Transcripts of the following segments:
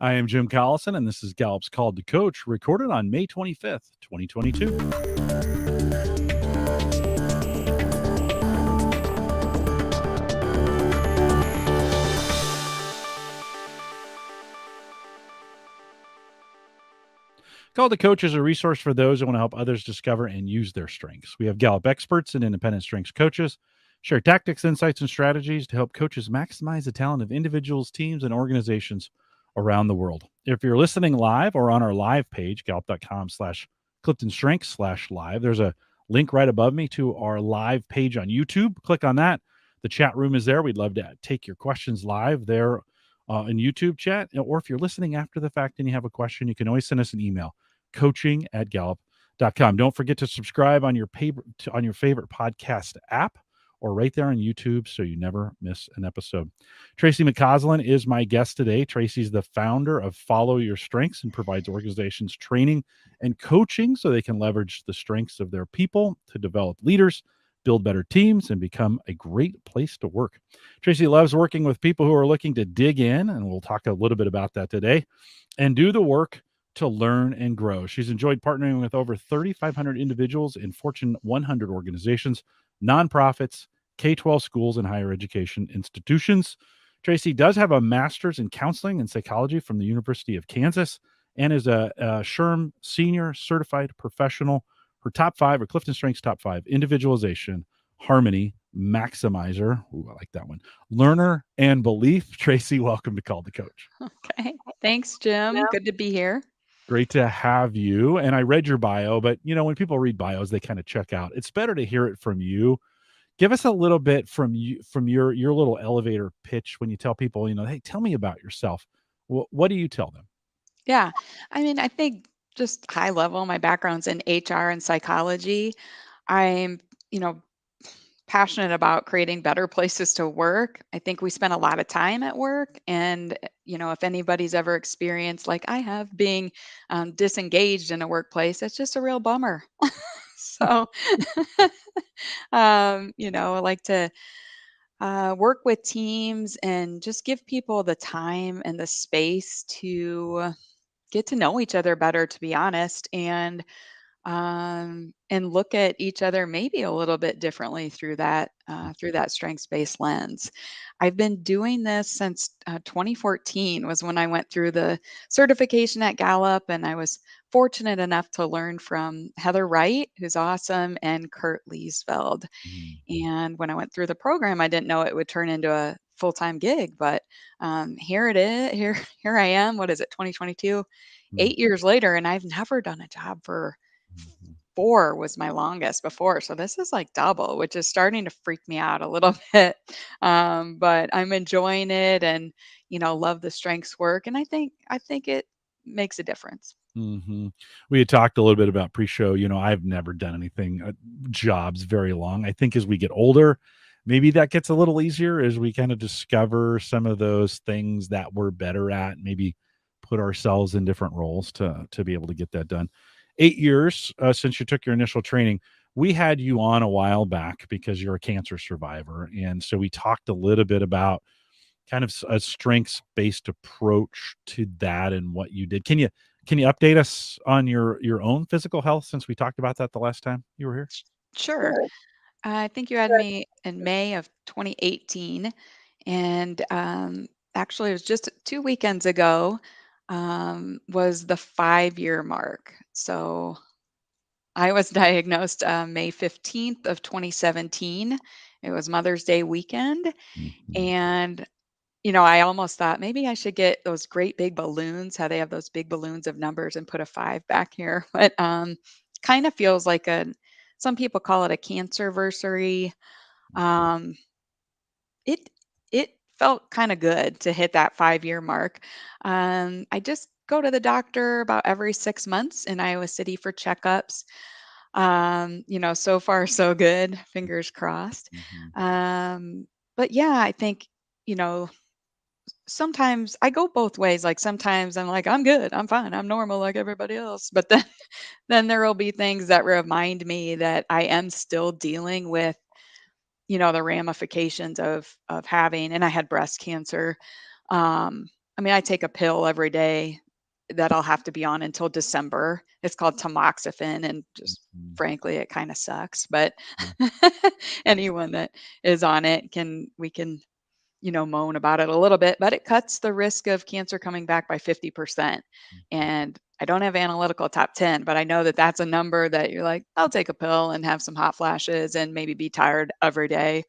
I am Jim Collison, and this is Gallup's Called to Coach, recorded on May 25th, 2022. Called to Coach is a resource for those who want to help others discover and use their strengths. We have Gallup experts and independent strengths coaches share tactics, insights, and strategies to help coaches maximize the talent of individuals, teams, and organizations around the world. If you're listening live or on our live page, gallup.com/CliftonStrengths/live, there's a link right above me to our live page on YouTube. Click on that. The chat room is there. We'd love to take your questions live there in YouTube chat. Or if you're listening after the fact and you have a question, you can always send us an email, coaching@gallup.com. Don't forget to subscribe on your favorite podcast app or right there on YouTube so you never miss an episode. Tracy McCausland is my guest today. Tracy's the founder of Follow Your Strengths and provides organizations training and coaching so they can leverage the strengths of their people to develop leaders, build better teams, and become a great place to work. Tracy loves working with people who are looking to dig in, and we'll talk a little bit about that today, and do the work to learn and grow. She's enjoyed partnering with over 3,500 individuals in Fortune 100 organizations, nonprofits, K-12 schools, and higher education institutions. Tracy does have a master's in counseling and psychology from the University of Kansas and is a SHRM Senior Certified Professional. Her top 5 are CliftonStrengths top 5, Individualization, Harmony, Maximizer. Ooh, I like that one. Learner and Belief. Tracy, welcome to Call the Coach. Okay. Thanks, Jim. Good to be here. Great to have you. And I read your bio, but when people read bios, they kind of check out. It's better to hear it from you. Give us a little bit from your little elevator pitch when you tell people, hey, tell me about yourself. What do you tell them? Yeah. I think just high level, my background's in HR and psychology. I'm, passionate about creating better places to work. I think we spend a lot of time at work. And, if anybody's ever experienced, like I have, being disengaged in a workplace, it's just a real bummer. So, I like to work with teams and just give people the time and the space to get to know each other better, to be honest, and look at each other maybe a little bit differently through that strengths-based lens. I've been doing this since 2014 was when I went through the certification at Gallup, and I was fortunate enough to learn from Heather Wright, who's awesome, and Kurt Liesfeld. And when I went through the program, I didn't know it would turn into a full-time gig, but here it is. Here I am. What is it? 2022. 8 years later, and I've never done a job for 4 was my longest before. So this is like double, which is starting to freak me out a little bit. But I'm enjoying it and, love the strengths work. And I think it makes a difference. Mm-hmm. We had talked a little bit about pre-show. I've never done anything jobs very long. I think as we get older, maybe that gets a little easier as we kind of discover some of those things that we're better at, maybe put ourselves in different roles to be able to get that done. 8 years since you took your initial training. We had you on a while back because you're a cancer survivor. And so we talked a little bit about kind of a strengths-based approach to that and what you did. Can you update us on your own physical health since we talked about that the last time you were here? Sure. I think you had me in May of 2018. And actually, it was just 2 weekends ago was the 5-year mark. So I was diagnosed May 15th of 2017. It was Mother's Day weekend. And, I almost thought maybe I should get those great big balloons, how they have those big balloons of numbers, and put a 5 back here. But kind of feels like some people call it a cancerversary. Um, it it felt kind of good to hit that 5-year mark. I just go to the doctor about every 6 months in Iowa City for checkups. So far so good, fingers crossed. But yeah, I think, you know, sometimes I go both ways. Like sometimes I'm like, I'm good, I'm fine, I'm normal like everybody else. But then then there will be things that remind me that I am still dealing with, the ramifications of having, and I had breast cancer. Um, I mean, I take a pill every day that I'll have to be on until December. It's called tamoxifen, and just Mhm. frankly, it kind of sucks. But Yeah. anyone that is on it we can moan about it a little bit, but it cuts the risk of cancer coming back by 50%. Mhm. And I don't have analytical top 10, but I know that that's a number that you're like, I'll take a pill and have some hot flashes and maybe be tired every day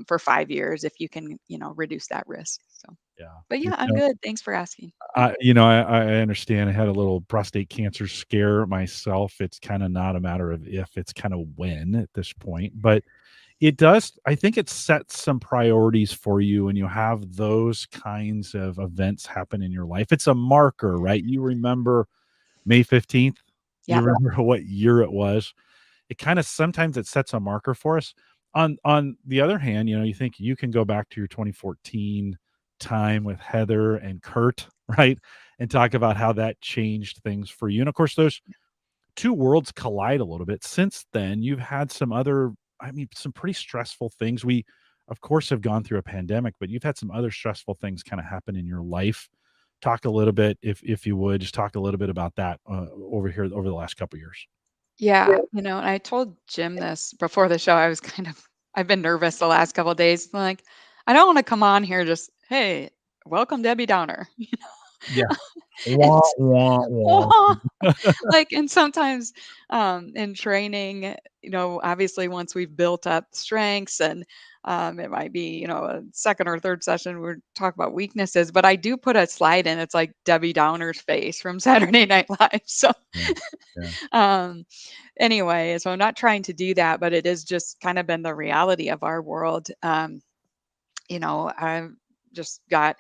for 5 years if you can, reduce that risk. So, Yeah. but You yeah, I'm know, good. Thanks for asking. I understand. I had a little prostate cancer scare myself. It's kinda not a matter of if, it's kinda when at this point, but it does, I think it sets some priorities for you when you have those kinds of events happen in your life. It's a marker, right? You remember May 15th? You Yep. remember what year it was? It kinda sometimes it sets a marker for us. On the other hand, you think you can go back to your 2014 time with Heather and Kurt, right? And talk about how that changed things for you. And of course, those 2 worlds collide a little bit. Since then, you've had some other, I mean, some pretty stressful things. We, of course, have gone through a pandemic, but you've had some other stressful things kinda happen in your life. Talk a little bit, if you would, just talk a little bit about that, over here over the last couple years. Yeah. And I told Jim this before the show. I've been nervous the last couple of days. Like, I don't want to come on here just, hey, welcome Debbie Downer. Yeah. And Wah, wah, wah. like, and sometimes in training, obviously once we've built up strengths and it might be, a second or third session, we're talk about weaknesses, but I do put a slide in. It's like Debbie Downer's face from Saturday Night Live. So, Yeah, yeah. um, anyway, so I'm not trying to do that, but it is just kind of been the reality of our world. I've just got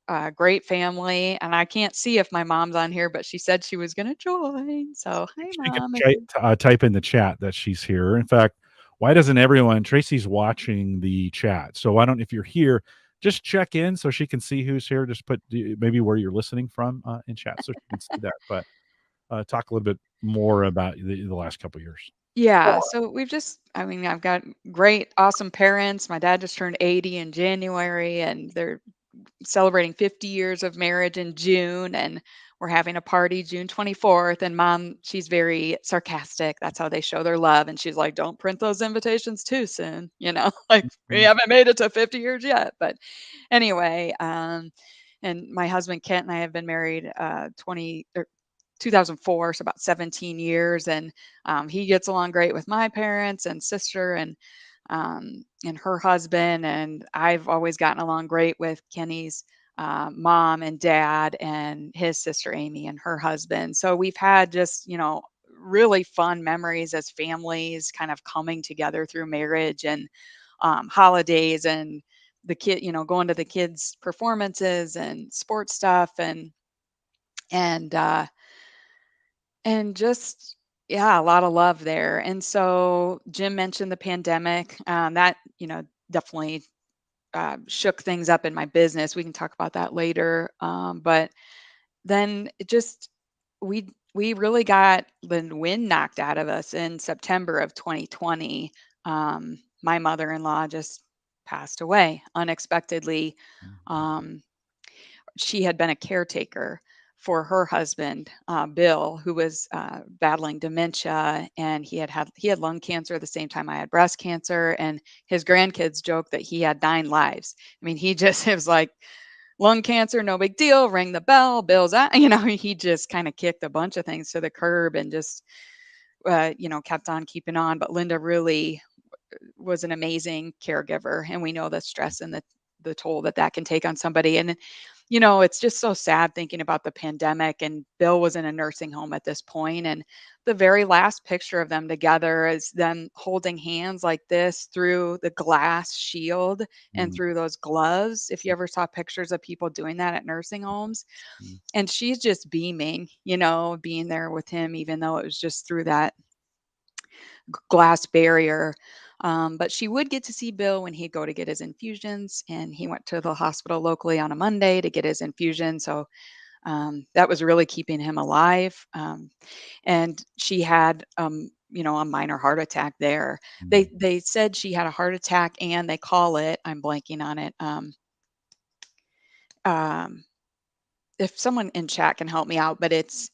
a great family, and I can't see if my mom's on here, but she said she was going to join. So, hi, She can mom. type in the chat that she's here. In fact, why doesn't everyone, Tracy's watching the chat, so why don't, if you're here, just check in so she can see who's here. Just put maybe where you're listening from, in chat so she can see that, but, talk a little bit more about the last couple years. Yeah, so I mean, I've got great, awesome parents. My dad just turned 80 in January, and they're celebrating 50 years of marriage in June, and we're having a party June 24th. And mom, she's very sarcastic. That's how they show their love. And she's like, don't print those invitations too soon. Like we Mhm. haven't made it to 50 years yet. But anyway, and my husband Kent and I have been married 2004, so about 17 years, and he gets along great with my parents and sister and her husband, and I've always gotten along great with Kenny's mom and dad and his sister Amy and her husband. So we've had just really fun memories as families, kind of coming together through marriage and holidays and the kid, going to the kids' performances and sports stuff and uh and just, yeah, a lot of love there. And so Jim mentioned the pandemic. That, definitely shook things up in my business. We can talk about that later. But then we really got the wind knocked out of us in September of 2020. My mother-in-law just passed away unexpectedly. Mhm. Um, she had been a caretaker for her husband, Bill, who was battling dementia, and he had lung cancer at the same time I had breast cancer, and his grandkids joke that he had 9 lives. I mean, he just it was like lung cancer, no big deal. Ring the bell, Bill's out. He just kind of kicked a bunch of things to the curb and just kept on keeping on. But Linda really was an amazing caregiver, and we know the stress and the toll that that can take on somebody. And it's just so sad thinking about the pandemic. And Bill was in a nursing home at this point, and the very last picture of them together is them holding hands like this through the glass shield and Mhm. through those gloves. If you ever saw pictures of people doing that at nursing homes, Mhm. and she's just beaming, being there with him, even though it was just through that glass barrier. But she would get to see Bill when he'd go to get his infusions, and he went to the hospital locally on a Monday to get his infusion. So that was really keeping him alive. And she had, a minor heart attack there. Mhm. They said she had a heart attack, and they call it. I'm blanking on it. Um, if someone in chat can help me out, but it's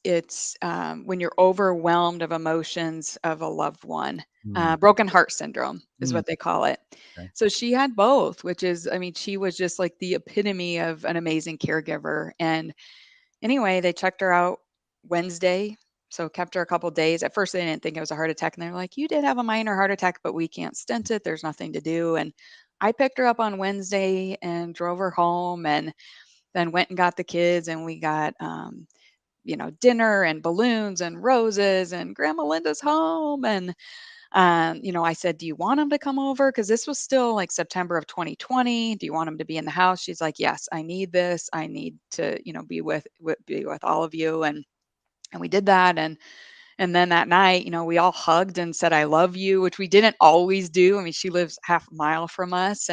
when you're overwhelmed of emotions of a loved one. Mm, Broken heart syndrome is mm, what they call it. okay. So she had both, which is, I mean, she was just like the epitome of an amazing caregiver. And anyway, they checked her out Wednesday, so kept her a couple days. At first, they didn't think it was a heart attack, and they're like, "You did have a minor heart attack, but we can't stent it. There's nothing to do." And I picked her up on Wednesday and drove her home, and then went and got the kids, and we got dinner and balloons and roses, and Grandma Linda's home. And I said, "Do you want them to come over?" Because this was still like September of 2020. "Do you want them to be in the house?" She's like, "Yes, I need this. I need to, be with all of you." And we did that. And then that night, we all hugged and said, "I love you," which we didn't always do. I mean, she lives half a mile from us,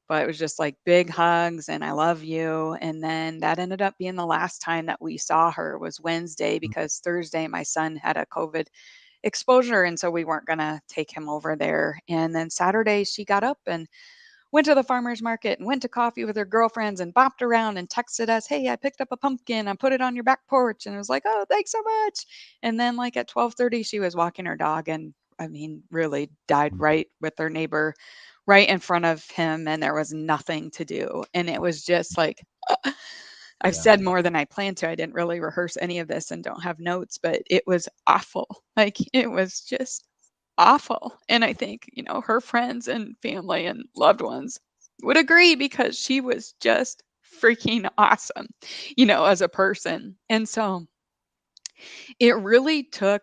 but it was just like big hugs and "I love you." And then that ended up being the last time that we saw her, was Wednesday, Mm, because Thursday my son had a COVID exposure, and so we weren't going to take him over there. And then Saturday she got up and went to the farmer's market and went to coffee with her girlfriends and bopped around and texted us, "Hey, I picked up a pumpkin. I put it on your back porch." And I was like, "Oh, thanks so much." And then like at 12:30 she was walking her dog, and I mean, really died mm, right with her neighbor right in front of him, and there was nothing to do. And it was just like I've yeah. said more than I planned to. I didn't really rehearse any of this and don't have notes, but it was awful. Like, it was just awful. And I think, her friends and family and loved ones would agree, because she was just freaking awesome, as a person. And so it really took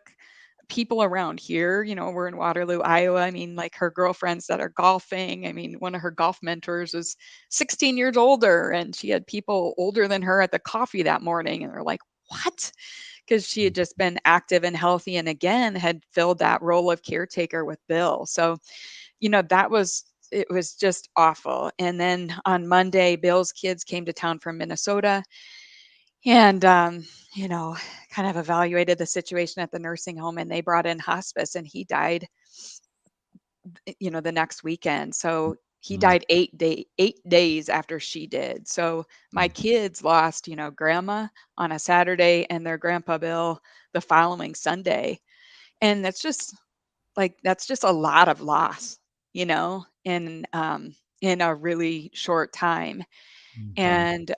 people around here. We're in Waterloo, Iowa. I mean, like, her girlfriends that are golfing. I mean, one of her golf mentors is 16 years older, and she had people older than her at the coffee that morning. And they're like, "What?" Because she Mm, had just been active and healthy, and again had filled that role of caretaker with Bill. So, it was just awful. And then on Monday, Bill's kids came to town from Minnesota, and you know kind of evaluated the situation at the nursing home, and they brought in hospice, and he died the next weekend. So he mm, died 8 days after she did. So my mm, kids lost, grandma on a Saturday, and their grandpa Bill the following Sunday. And that's just a lot of loss, in a really short time. mhm, And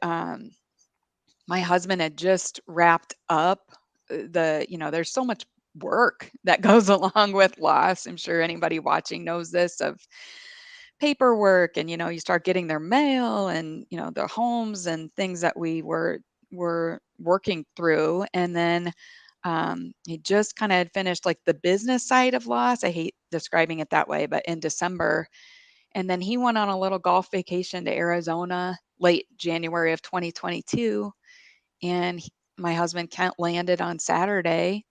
my husband had just wrapped up there's so much work that goes along with loss. I'm sure anybody watching knows this, of paperwork, and you start getting their mail, and their homes and things that we were working through. And then he just kind of had finished like the business side of loss. I hate describing it that way, but in December. And then he went on a little golf vacation to Arizona late January of 2022. And my husband Kent landed on Saturday,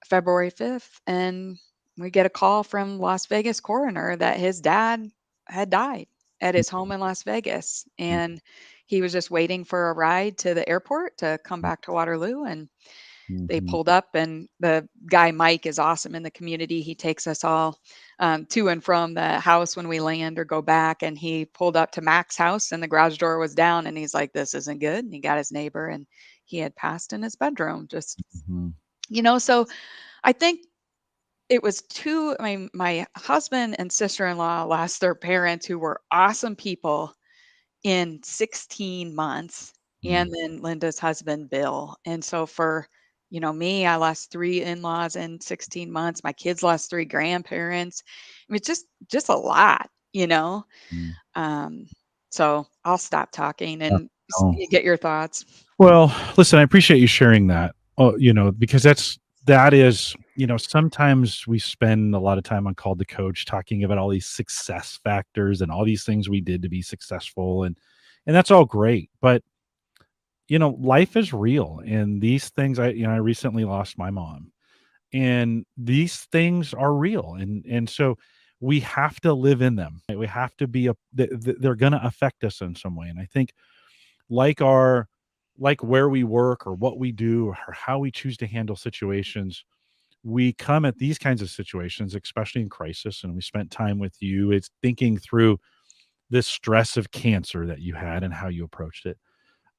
February 5th, and we get a call from Las Vegas coroner that his dad had died at his home in Las Vegas. mm, And he was just waiting for a ride to the airport to come back to Waterloo. And they mhm, pulled up, and the guy Mike is awesome in the community. He takes us all to and from the house when we land or go back. And he pulled up to Mac's house, and the garage door was down, and he's like, "This isn't good." And he got his neighbor, and he had passed in his bedroom. Just, mhm, so I think it was two. I mean, my husband and sister-in-law lost their parents, who were awesome people, in 16 months. And mm, then Linda's husband, Bill. And so for, me, I lost three in-laws in 16 months. My kids lost three grandparents. I mean, it's just a lot, you know? mm. Um, so I'll stop talking Yeah, and no. get your thoughts. Well, listen, I appreciate you sharing that. Oh, because that is, sometimes we spend a lot of time on Called to Coach talking about all these success factors and all these things we did to be successful, and that's all great. But life is real, and these things, I recently lost my mom, and these things are real, and so we have to live in them. Right? We have to be they're going to affect us in some way. And I think, like our like where we work or what we do or how we choose to handle situations, we come at these kinds of situations, especially in crisis. And we spent time with you, it's thinking through this stress of cancer that you had and how you approached it.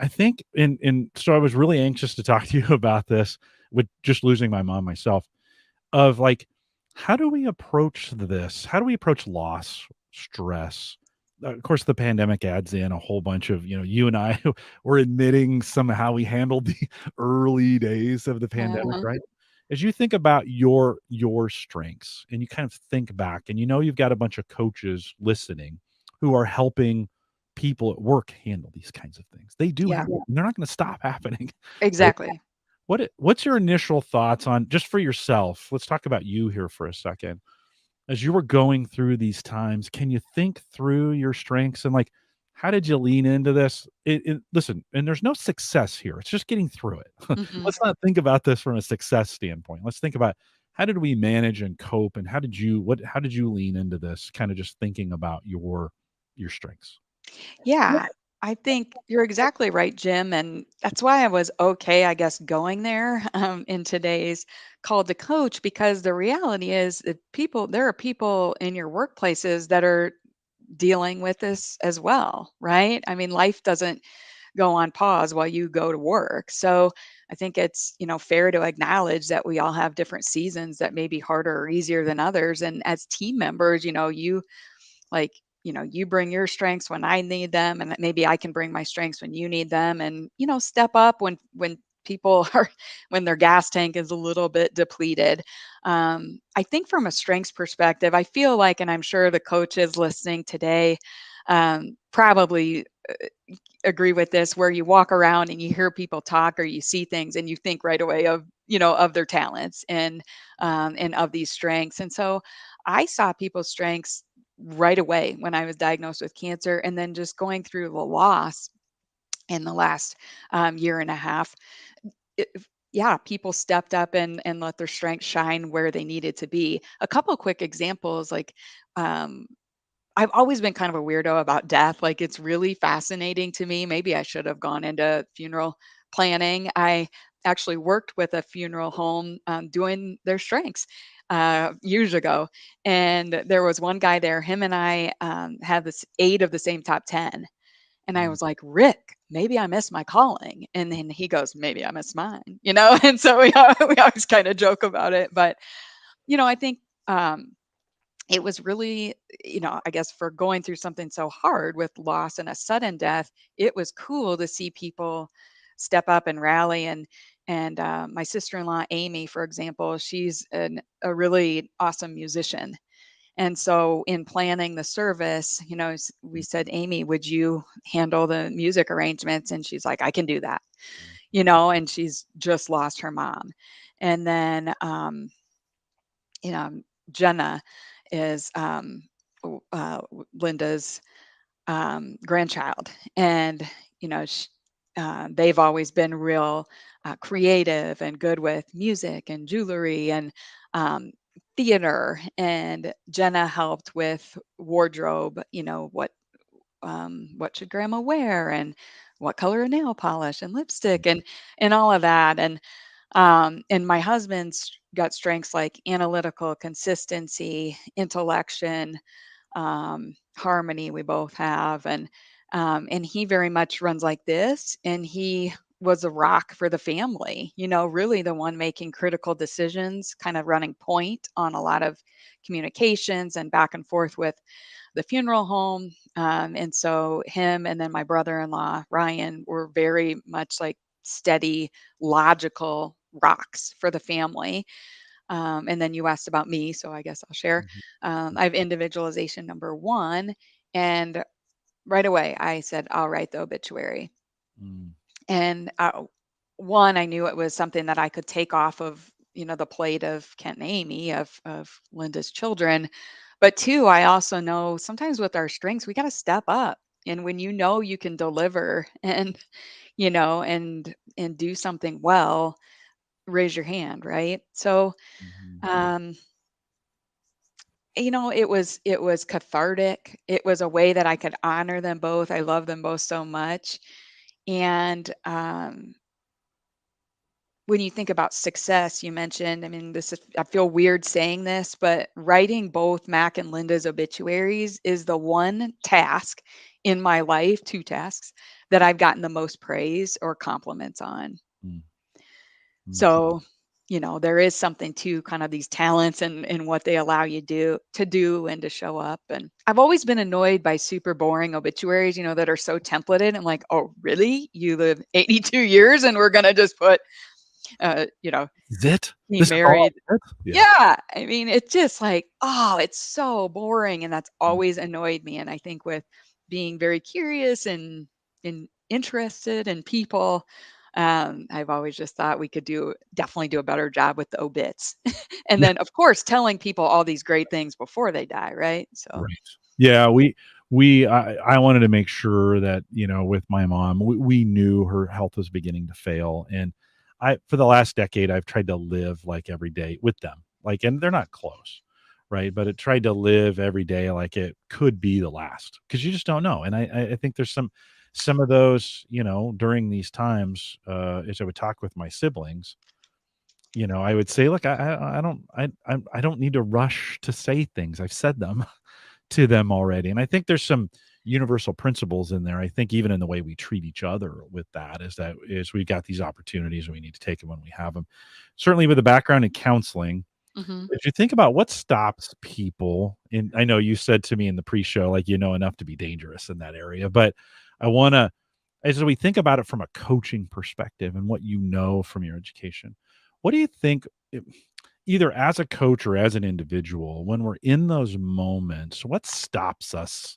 I think so I was really anxious to talk to you about this with just losing my mom myself, of like, how do we approach this? How do we approach loss, stress? Of course, the pandemic adds in a whole bunch of, you and I were admitting somehow we handled the early days of the pandemic, Uh-huh. right? As you think about your strengths and you kind of think back and you've got a bunch of coaches listening who are helping people at work handle these kinds of things. They do Yeah, happen. And they're not going to stop happening, right? exactly. What's your initial thoughts on, just for yourself? Let's talk about you here for a second. As you were going through these times, can you think through your strengths and like how did you lean into this? Listen, and there's no success here. It's just getting through it. Mhm. Let's not think about this from a success standpoint. Let's think about how did we manage and cope, and how did you lean into this? Kind of just thinking about your strengths. Yeah, I think you're exactly right, Jim, and that's why I was okay, I guess, going there, in today's call to coach, because the reality is that there are people in your workplaces that are dealing with this as well, right? I mean, life doesn't go on pause while you go to work. So I think it's, fair to acknowledge that we all have different seasons that may be harder or easier than others. And as team members, like, you bring your strengths when I need them, and maybe I can bring my strengths when you need them, and, step up when people are when their gas tank is a little bit depleted. I think from a strengths perspective, I feel like, and I'm sure the coaches listening today probably agree with this, where you walk around and you hear people talk or you see things and you think right away of, of their talents and of these strengths. And so I saw people's strengths right away when I was diagnosed with cancer, and then just going through the loss in the last year and a half. Yeah, people stepped up and let their strengths shine where they needed to be. A couple quick examples, like, um, I've always been kind of a weirdo about death. Like, it's really fascinating to me. Maybe I should have gone into funeral planning. I actually worked with a funeral home doing their strengths years ago. And there was one guy there, him and I had this 8 of the same top 10. And I Mm, was like, Rick, maybe I missed my calling. And then he goes, maybe I missed mine, And so we always kind of joke about it. But, I think um, it was really, I guess, for going through something so hard with loss and a sudden death, it was cool to see people step up and rally. And my sister-in-law Amy, for example, she's a really awesome musician. And so in planning the service, we said, Amy, would you handle the music arrangements? And she's like, I can do that, and she's just lost her mom. And then you know, Jenna is Linda's grandchild, and they've always been real creative and good with music and jewelry and um, theater. And Jenna helped with wardrobe. What should Grandma wear, and what color of nail polish and lipstick, and all of that. And my husband's got strengths like analytical consistency, intellection, harmony. We both have, and he very much runs like this. And he was a rock for the family. Really the one making critical decisions, kind of running point on a lot of communications and back and forth with the funeral home. And so him and then my brother-in-law Ryan were very much like steady, logical rocks for the family. And then you asked about me, so I guess I'll share. mhm, I have individualization number one, and right away I said, I'll write the obituary. mm, And one, I knew it was something that I could take off of, the plate of Kent and Amy, of Linda's children. But two, I also know sometimes with our strengths, we got to step up. And when you can deliver and and do something well, raise your hand, right? So mhm. um it was cathartic. It was a way that I could honor them both. I love them both so much. And when you think about success, you mentioned, I mean, I feel weird saying this, but writing both Mac and Linda's obituaries is the one task in my life, two tasks that I've gotten the most praise or compliments on. Mm. Okay. So, there is something to kind of these talents and what they allow you to do and to show up. And I've always been annoyed by super boring obituaries, that are so templated and like, oh, really? You live 82 years and we're gonna just put you know, Is it? he This is all married. it? Yeah. Yeah. I mean, it's just like, oh, it's so boring. And that's Mm. always annoyed me. And I think with being very curious and interested in people, I've always just thought we could definitely do a better job with the obits. And Yeah. then of course telling people all these great things before they die, right? So Right. Yeah, I wanted to make sure that, with my mom, we knew her health was beginning to fail. And for the last decade, I've tried to live like every day with them. Like, and they're not close, right? But it tried to live every day like it could be the last because you just don't know. And I think there's some of those, during these times, as I would talk with my siblings, I would say, look, I don't need to rush to say things. I've said them to them already. And I think there's some universal principles in there. I think even in the way we treat each other with that is we've got these opportunities and we need to take them when we have them. Certainly with a background in counseling, mhm. if you think about what stops people, and I know you said to me in the pre-show, like, enough to be dangerous in that area, but I want to, as we think about it from a coaching perspective and what from your education, what do you think, either as a coach or as an individual, when we're in those moments, what stops us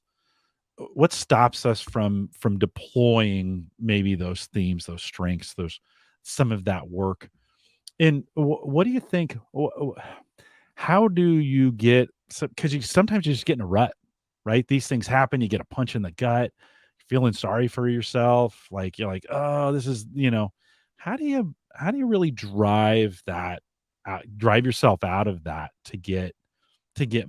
from deploying maybe those themes, those strengths, those some of that work? And what do you think? How do you get? Because sometimes you just get in a rut, right? These things happen. You get a punch in the gut, feeling sorry for yourself. Like you're like, oh, this is how do you really drive that, drive yourself out of that to get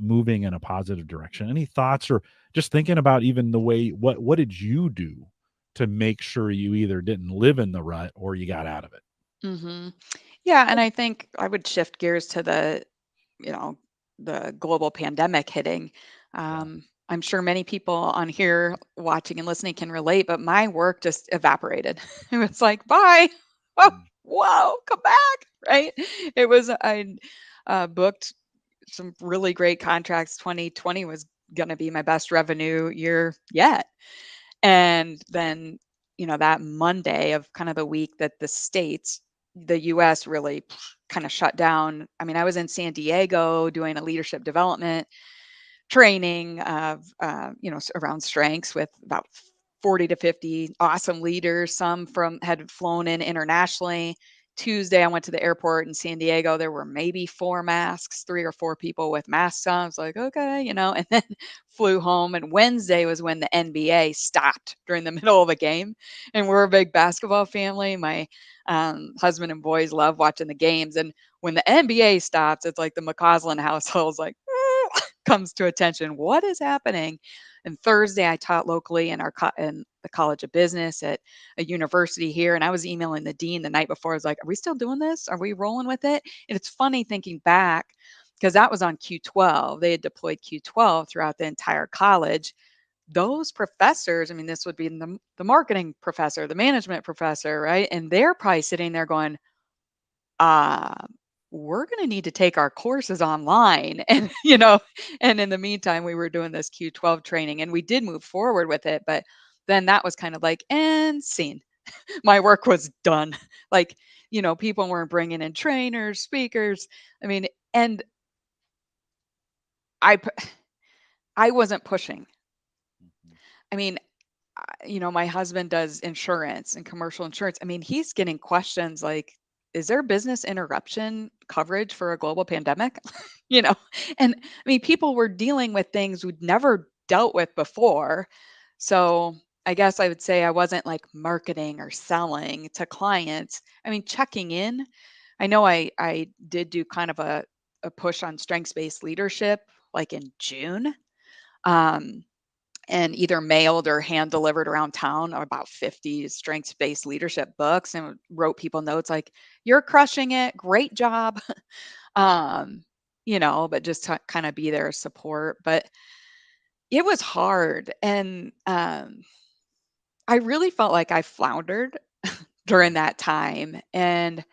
moving in a positive direction? Any thoughts, or just thinking about even the way what did you do to make sure you either didn't live in the rut or you got out of it? Mhm. Yeah, and I think I would shift gears to you know, the global pandemic hitting. Yeah. I'm sure many people on here watching and listening can relate, but my work just evaporated. It was like, bye. Oh, Mm. whoa, come back. Right. I booked some really great contracts. 2020 was going to be my best revenue year yet. And then, that Monday of kind of the week that the US really kind of shut down. I mean, I was in San Diego doing a leadership development training of, around strengths with about 40 to 50 awesome leaders. Some from had flown in internationally. Tuesday, I went to the airport in San Diego. There were maybe four masks, three or four people with masks on. I was like, okay, and then flew home. And Wednesday was when the NBA stopped during the middle of a game. And we're a big basketball family. My husband and boys love watching the games. And when the NBA stops, it's like the McCausland household's like, comes to attention. What is happening? And Thursday, I taught locally in the College of Business at a university here, and I was emailing the dean the night before. I was like, "Are we still doing this? Are we rolling with it?" And it's funny thinking back because that was on Q12. They had deployed Q12 throughout the entire college. Those professors, I mean, this would be the marketing professor, the management professor, right? And they're probably sitting there going, uh, we're going to need to take our courses online. And, and in the meantime, we were doing this Q12 training and we did move forward with it. But then that was kind of like, and scene. My work was done. Like, people weren't bringing in trainers, speakers. I mean, and I, pu- I wasn't pushing. Mhm. I mean, my husband does insurance and commercial insurance. I mean, he's getting questions like, is there business interruption coverage for a global pandemic? you know, and I mean, people were dealing with things we'd never dealt with before. So I guess I would say I wasn't like marketing or selling to clients. I mean, checking in. I know I did do kind of a push on strengths based leadership like in June. Um, and either mailed or hand delivered around town about 50 strengths based leadership books and wrote people notes like, you're crushing it. Great job. um, but just to kind of be there as support. But it was hard. And I really felt like I floundered during that time. And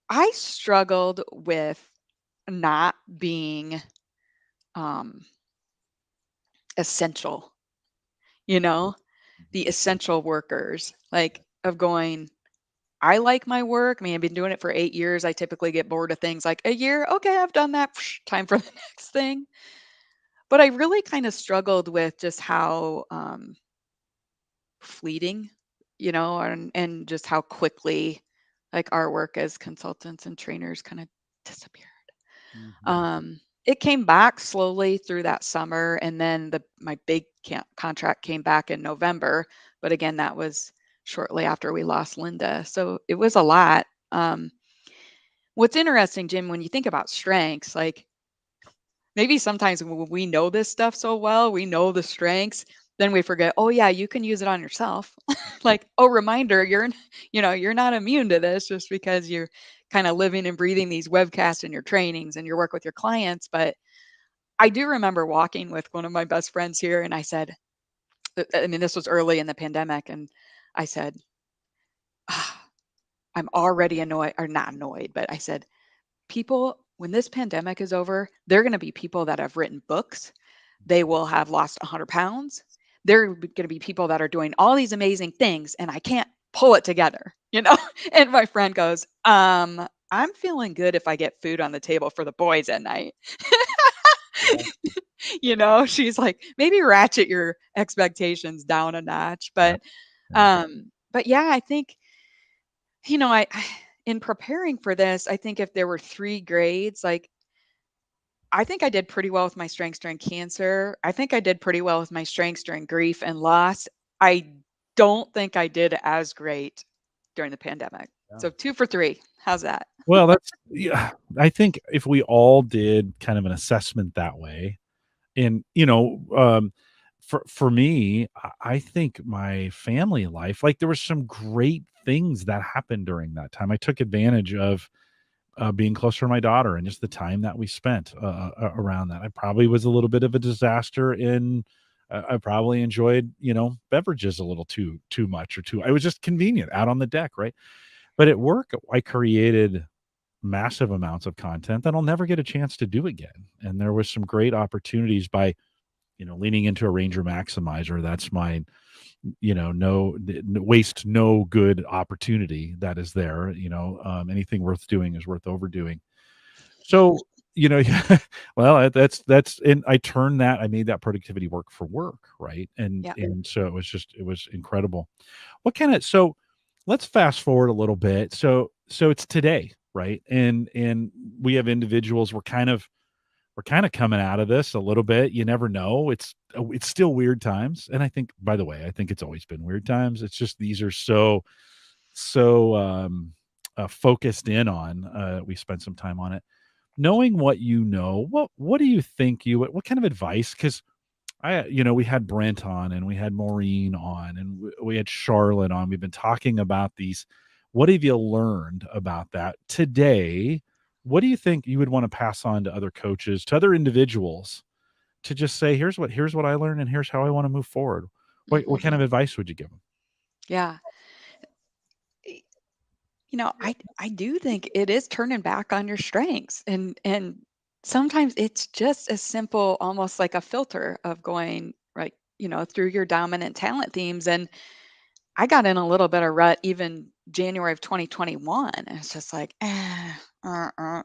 I struggled with not being um, essential, you know, the essential workers, like of going, I like my work. I mean, I've been doing it for 8 years. I typically get bored of things like a year. Okay, I've done that. Time for the next thing. But I really kind of struggled with just how fleeting, and just how quickly like our work as consultants and trainers kind of disappeared. Mhm. It came back slowly through that summer, and then my big contract came back in November. But again, that was shortly after we lost Linda, so it was a lot. What's interesting, Jim, when you think about strengths, like maybe sometimes when we know this stuff so well, we know the strengths, then we forget, oh yeah, you can use it on yourself. Like, oh, reminder, you're not immune to this just because you're kind of living and breathing these webcasts and your trainings and your work with your clients. But I do remember walking with one of my best friends here, and I said, I mean, this was early in the pandemic, and I said, "Ah, I'm already annoyed, or not annoyed, but I said, people, when this pandemic is over, they're going to be people that have written books. They will have lost 100 pounds. There are going to be people that are doing all these amazing things, and I can't pull it together. And my friend goes, I'm feeling good if I get food on the table for the boys at night. Yeah. She's like, maybe ratchet your expectations down a notch. Yeah. Yeah. But yeah, I think, in preparing for this, I think if there were 3 grades, like I think I did pretty well with my strengths during cancer. I think I did pretty well with my strengths during grief and loss. I don't think I did as great during the pandemic. Yeah. So 2 for 3. How's that? Well, that's yeah. I think if we all did kind of an assessment that way, and for me, I think my family life, like there were some great things that happened during that time. I took advantage of being closer to my daughter and just the time that we spent around that. I probably was a little bit of a disaster in. I probably enjoyed, beverages a little too much or too. I was just convenient out on the deck, right? But at work, I created massive amounts of content that I'll never get a chance to do again. And there was some great opportunities by, leaning into a Ranger Maximizer. That's my, waste no good opportunity that is there. Anything worth doing is worth overdoing. So, yeah, well, and I made that productivity work for work, right? And Yeah. and so it was incredible. So let's fast forward a little bit. So it's today, right? And we have individuals, we're kind of coming out of this a little bit. You never know. It's still weird times. And I think, by the way, I think it's always been weird times. It's just these are so focused in on, we spent some time on it. Knowing what what do you think what kind of advice? Because we had Brent on and we had Maureen on and we had Charlotte on. We've been talking about these. What have you learned about that today? What do you think you would want to pass on to other coaches, to other individuals, to just say, here's what I learned and here's how I want to move forward? What kind Hmm. of advice would you give them? Yeah. Y- I do think it is turning back on your strengths, and sometimes it's just as simple, almost like a filter of going right, through your dominant talent themes. And I got in a little bit of rut even January of 2021. It's just like, uh, uh.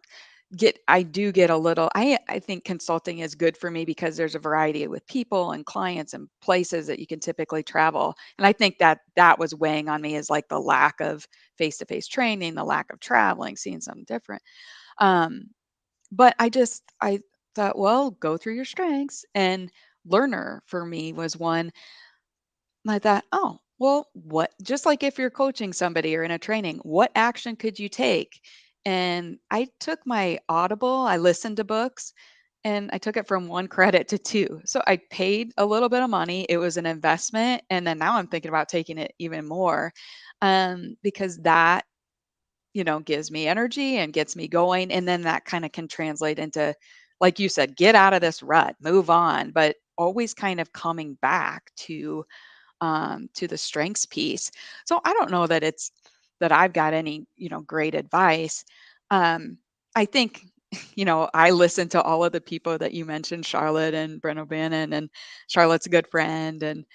I do get a little. I think consulting is good for me because there's a variety with people and clients and places that you can typically travel. And I think that was weighing on me, is like the lack of face-to-face training, the lack of traveling, seeing something different. Um, but I thought, well, go through your strengths. And learner for me was one. And I thought, oh, well, what, just like if you're coaching somebody or in a training, what action could you take? And I took my Audible, I listened to books, and I took it from 1 credit to 2. So I paid a little bit of money. It was an investment. And then now I'm thinking about taking it even more, because that, gives me energy and gets me going. And then that kind of can translate into like you said, get out of this rut, move on, but always kind of coming back to the strengths piece. So I don't know that it's that I've got any, great advice. Um, I think, I listen to all of the people that you mentioned, Charlotte and Brent O'Bannon, and Charlotte's a good friend, and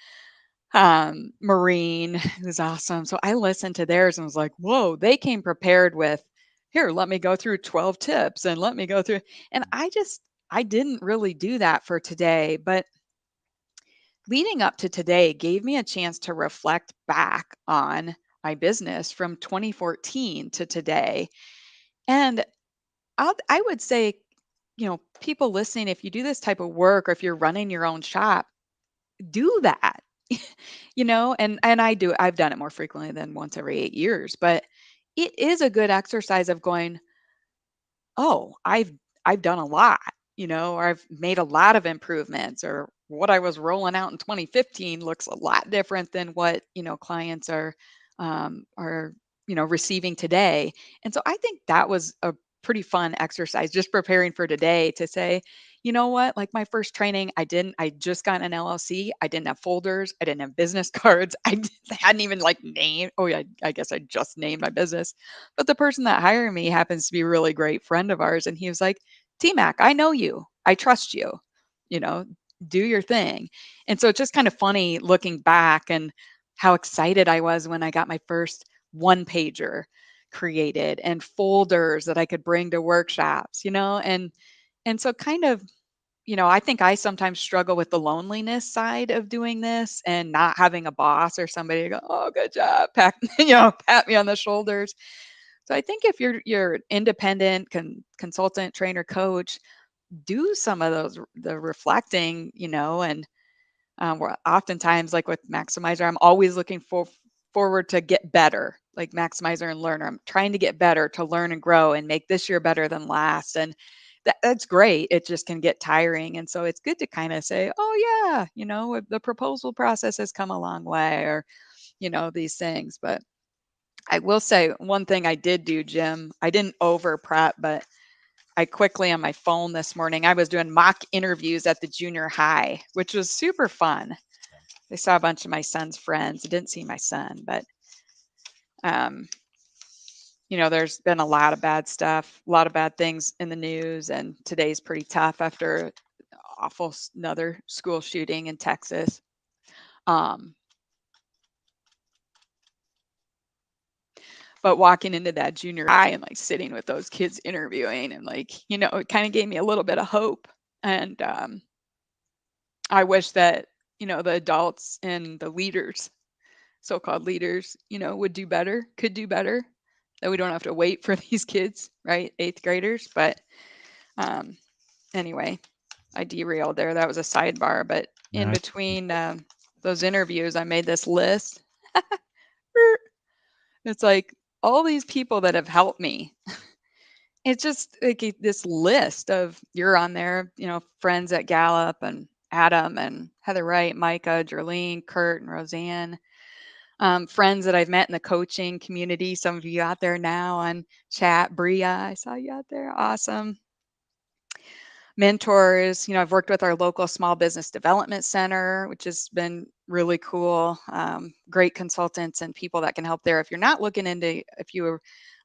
Maureen, who's awesome. So I listened to theirs and was like, whoa, they came prepared with, here, let me go through 12 tips and let me go through. And I didn't really do that for today, but leading up to today gave me a chance to reflect back on my business from 2014 to today. And I would say, people listening, if you do this type of work or if you're running your own shop, do that. And I've done it more frequently than once every 8 years, but it is a good exercise of going, oh, I've done a lot, or I've made a lot of improvements, or what I was rolling out in 2015 looks a lot different than what, clients are, receiving today. And so I think that was a pretty fun exercise, just preparing for today, to say, you know what, like my first training, I just got an LLC. I didn't have folders. I didn't have business cards. Hadn't even like named. Oh yeah, I guess I just named my business. But the person that hired me happens to be a really great friend of ours. And he was like, T-Mac, I know you. I trust you. You know, do your thing. And so it's just kind of funny looking back and how excited I was when I got my first one pager created and folders that I could bring to workshops, and so kind of, I think I sometimes struggle with the loneliness side of doing this and not having a boss or somebody to go, oh, good job, pat me on the shoulders. So I think if you're independent consultant, trainer, coach, do some of the reflecting, and where oftentimes, like with Maximizer, I'm always looking forward to get better, like Maximizer and Learner. I'm trying to get better, to learn and grow and make this year better than last. And that's great. It just can get tiring. And so it's good to kind of say, oh, yeah, the proposal process has come a long way, or, these things. But I will say one thing I did do, Jim, I didn't over prep, but I quickly on my phone this morning, I was doing mock interviews at the junior high, which was super fun. I saw a bunch of my son's friends. I didn't see my son, but um, there's been a lot of bad stuff, a lot of bad things in the news, and today's pretty tough after another school shooting in Texas. But walking into that junior high and like sitting with those kids interviewing, and like, it kind of gave me a little bit of hope. And I wish that, the adults and the leaders, so-called leaders, would do better, could do better, that we don't have to wait for these kids, right? 8th graders. But anyway, I derailed there. That was a sidebar. But in between those interviews, I made this list. It's like all these people that have helped me. It's just like this list of, you're on there, friends at Gallup, and Adam and Heather Wright, Micah, Jerlene, Kurt, and Roseanne. Friends that I've met in the coaching community. Some of you out there now on chat. Bria, I saw you out there. Awesome. Mentors, I've worked with our local small business development center, which has been really cool. Great consultants and people that can help there. If you're not looking into, if you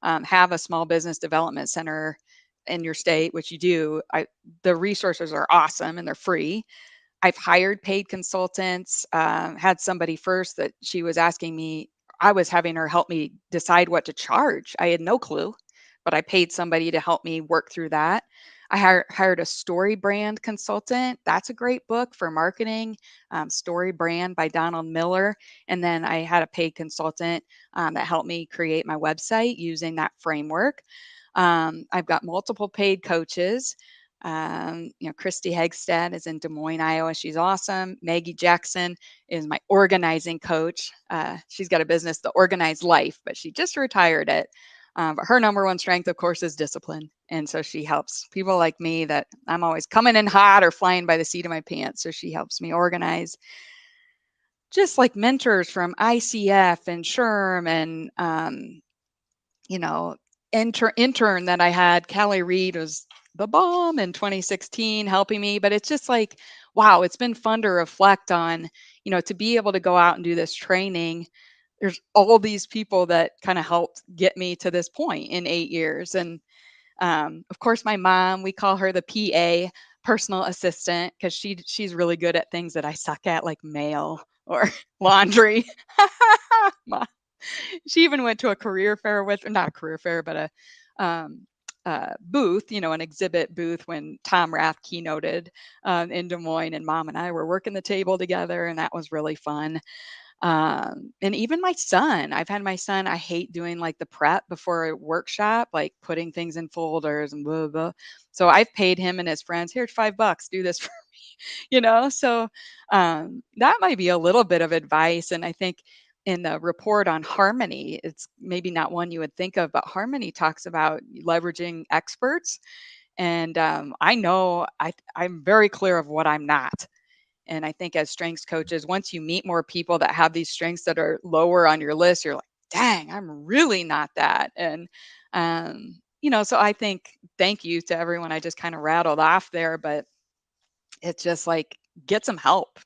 have a small business development center in your state, which you do, the resources are awesome and they're free. I've hired paid consultants. Had somebody first that she was asking me, I was having her help me decide what to charge. I had no clue, but I paid somebody to help me work through that. I hired a story brand consultant. That's a great book for marketing, Story Brand by Donald Miller. And then I had a paid consultant that helped me create my website using that framework. I've got multiple paid coaches. Christy Hegstad is in Des Moines, Iowa. She's awesome. Maggie Jackson is my organizing coach. She's got a business, The Organized Life, but she just retired it. But her number one strength, of course, is discipline. And so she helps people like me that I'm always coming in hot or flying by the seat of my pants. So she helps me organize. Just like mentors from ICF and SHRM and, intern that I had, Callie Reed, was the bomb in 2016 helping me, but it's just like, wow, it's been fun to reflect on, to be able to go out and do this training. There's all these people that kind of helped get me to this point in 8 years. And of course, my mom, we call her the PA, personal assistant, because she's really good at things that I suck at, like mail or laundry. She even went to a career fair with, not a career fair, but um, a booth, an exhibit booth when Tom Rath keynoted in Des Moines, and Mom and I were working the table together, and that was really fun. And even my son, I've had my son, I hate doing like the prep before a workshop, like putting things in folders and blah, blah. So I've paid him and his friends, here's $5, do this for me, So that might be a little bit of advice. And I think in the report on Harmony, it's maybe not one you would think of, but Harmony talks about leveraging experts. And I know I'm very clear of what I'm not. And I think as strengths coaches, once you meet more people that have these strengths that are lower on your list, you're like, dang, I'm really not that. And, so I think thank you to everyone I just kind of rattled off there, but it's just like get some help,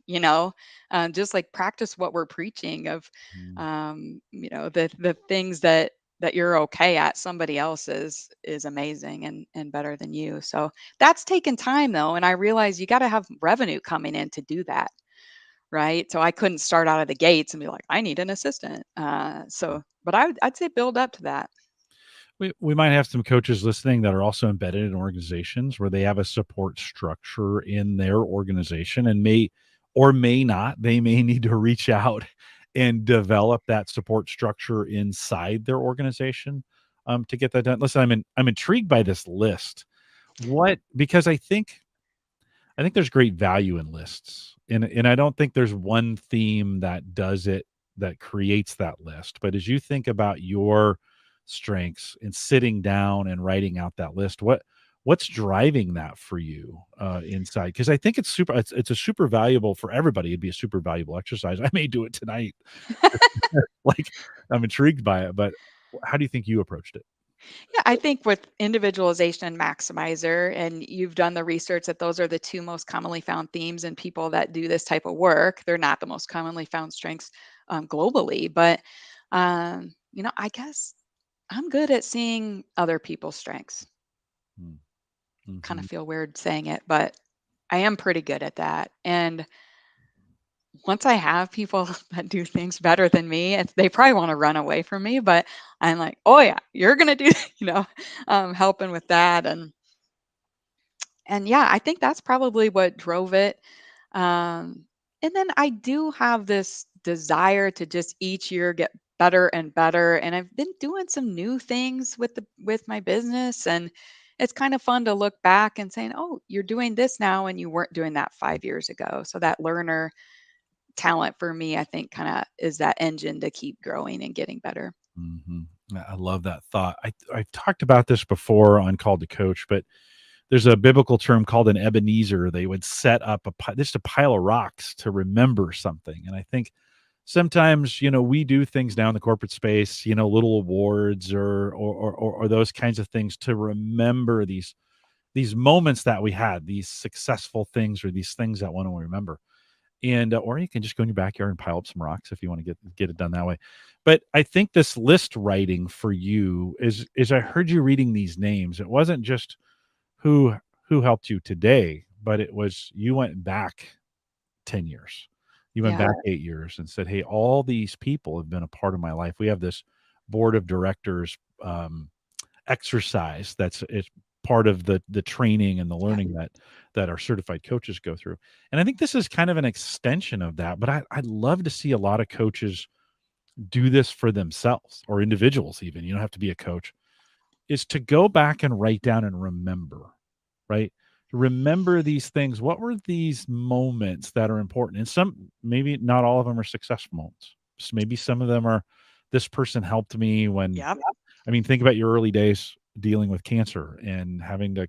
just like practice what we're preaching of, Mm. the things that you're okay at, somebody else is amazing and better than you. So that's taken time though. And I realize you got to have revenue coming in to do that. Right. So I couldn't start out of the gates and be like, I need an assistant. But I'd say build up to that. We might have some coaches listening that are also embedded in organizations where they have a support structure in their organization and may or may not, they may need to reach out and develop that support structure inside their organization to get that done. Listen, I'm intrigued by this list. What because I think there's great value in lists. And I don't think there's one theme that does it that creates that list. But as you think about your strengths and sitting down and writing out that list, what's driving that for you inside? Because I think it's a super valuable for everybody. It'd be a super valuable exercise. I may do it tonight. Like I'm intrigued by it, but how do you think you approached it? Yeah, I think with individualization and maximizer, and you've done the research that those are the two most commonly found themes in people that do this type of work. They're not the most commonly found strengths globally, but I guess I'm good at seeing other people's strengths. Mm, Kind of mhm, feel weird saying it, but I am pretty good at that. And once I have people that do things better than me, they probably want to run away from me, but I'm like, oh yeah, you're gonna do, helping with that, and yeah, I think that's probably what drove it. Um, and then I do have this desire to just each year get better and better, and I've been doing some new things with my business, and it's kind of fun to look back and saying, oh, you're doing this now, and you weren't doing that 5 years ago. So that learner talent for me, I think, kind of is that engine to keep growing and getting better. mhm. I love that thought. I've talked about this before on Called to Coach, but there's a biblical term called an Ebenezer. They would set up just a pile of rocks to remember something. And I think sometimes, we do things now in the corporate space, little awards or those kinds of things to remember these moments that we had, these successful things or these things that one will remember. And or you can just go in your backyard and pile up some rocks if you want to get it done that way. But I think this list writing for you is I heard you reading these names. It wasn't just who who helped you today, but it was you went back 10 years. You went Yeah. back 8 years and said, "Hey, all these people have been a part of my life." We have this board of directors exercise it's part of the training and the Yeah. learning that our certified coaches go through. And I think this is kind of an extension of that, but I'd love to see a lot of coaches do this for themselves or individuals even. You don't have to be a coach, is to go back and write down and remember, right? Remember these things. What were these moments that are important? And some, maybe not all of them are successful moments. Maybe some of them are, this person helped me when, Yep. I mean, think about your early days dealing with cancer and having to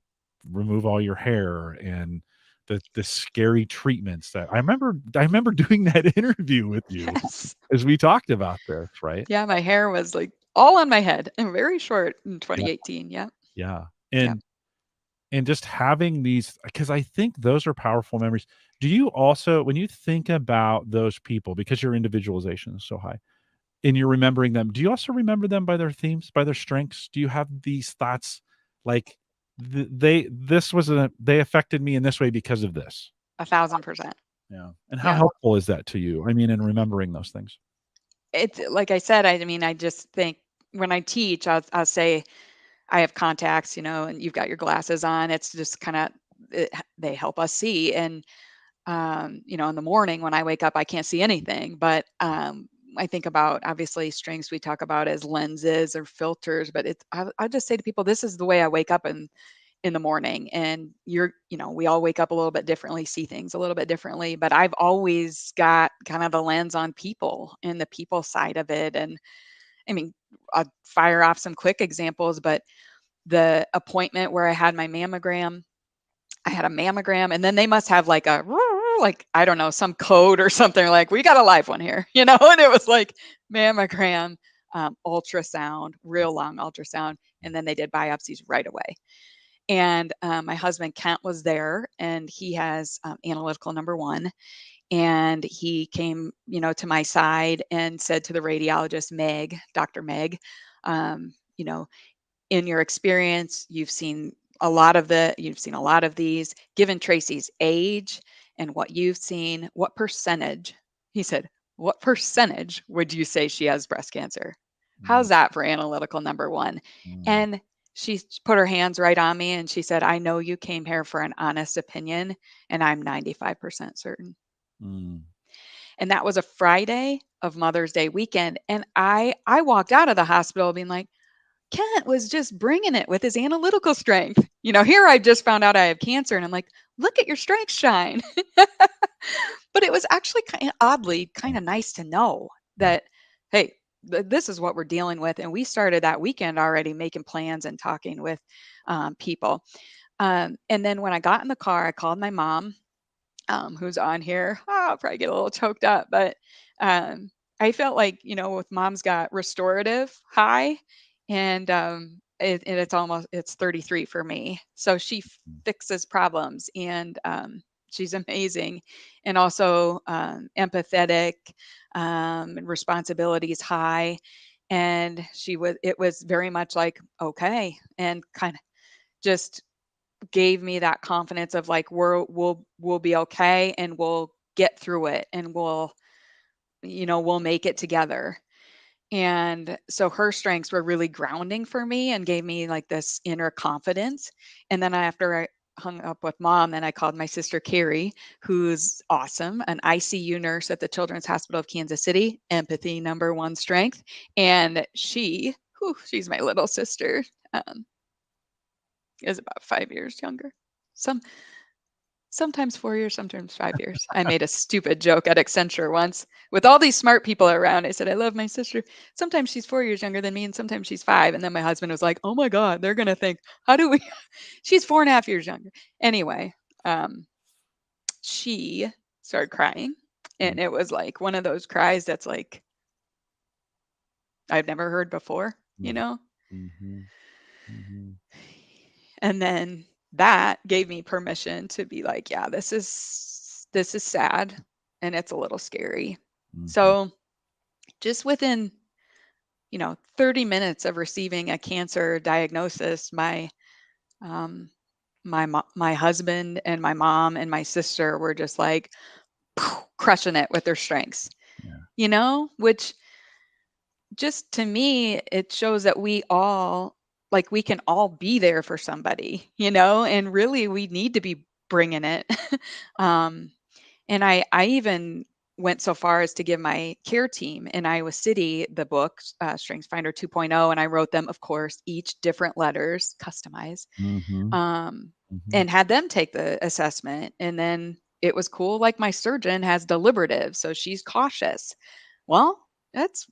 remove all your hair and the scary treatments that I remember doing that interview with you Yes. as we talked about this, right? Yeah, my hair was like all on my head and very short in Yeah. 2018. Yeah. Yeah. Yeah. and just having these, because I think those are powerful memories. Do you also, when you think about those people, because your individualization is so high and you're remembering them, do you also remember them by their themes, by their strengths? Do you have these thoughts like they affected me in this way because of this? 1,000%. Yeah. And how Yeah. helpful is that to you? I mean, in remembering those things. It's like I said, I mean, I just think when I teach, I'll say I have contacts, and you've got your glasses on. It's just kind of, they help us see. And in the morning when I wake up, I can't see anything. But I think about, obviously, strengths we talk about as lenses or filters. But I just say to people, this is the way I wake up in the morning. And we all wake up a little bit differently, see things a little bit differently. But I've always got kind of the lens on people and the people side of it. And I mean, I'll fire off some quick examples, but the appointment where I had my mammogram, I had a mammogram, and then they must have like like, I don't know, some code or something, like, we got a live one here, and it was like mammogram, ultrasound, real long ultrasound, and then they did biopsies right away. And my husband Kent was there, and he has analytical number one. And he came, to my side and said to the radiologist, Meg, Dr. Meg, um, you know, in your experience, you've seen a lot of these. Given Tracy's age and what you've seen, what percentage? He said, what percentage would you say she has breast cancer? Mm, How's that for analytical number one? mm, And she put her hands right on me and she said, I know you came here for an honest opinion, and I'm 95% certain. mm, And that was a Friday of Mother's Day weekend. And I walked out of the hospital being like, Kent was just bringing it with his analytical strength. Here I just found out I have cancer, and I'm like, look at your strength shine. But it was actually oddly kind of nice to know yeah. that, hey, this is what we're dealing with. And we started that weekend already making plans and talking with people. And then when I got in the car, I called my mom, who's on here. I'll probably get a little choked up, but I felt like, with mom's got restorative high, and it's 33 for me. So she Mm, fixes problems, and she's amazing, and also empathetic, and responsibilities high. And it was very much like, okay, and kind of just gave me that confidence of like, we'll be okay, and we'll get through it, and we'll make it together. And so her strengths were really grounding for me and gave me like this inner confidence. And then after I hung up with mom, then I called my sister Carrie, who's awesome, an ICU nurse at the Children's Hospital of Kansas City, empathy number one strength. And she's my little sister, um, is about 5 years younger. Some Sometimes 4 years, sometimes 5 years. I made a stupid joke at Accenture once with all these smart people around. I said, "I love my sister. Sometimes she's 4 years younger than me, and sometimes she's 5." And then my husband was like, "Oh my God, they're gonna think, how do we?" She's 4.5 years younger. Anyway, um, she started crying, mm, and it was like one of those cries that's like I've never heard before, you mm, know. mhm, mhm, And then that gave me permission to be like, yeah, this is sad, and it's a little scary. mhm, So just within, 30 minutes of receiving a cancer diagnosis, um, my husband and my mom and my sister were just like crushing it with their strengths, yeah. which just to me, it shows that we can all be there for somebody, and really we need to be bringing it. um, and I even went so far as to give my care team in Iowa City the book, Strengths Finder 2.0, and I wrote them, of course, each different letters, customized, Mhm, um, mhm, and had them take the assessment. And then it was cool. Like my surgeon has deliberative, so she's cautious. Well, that's,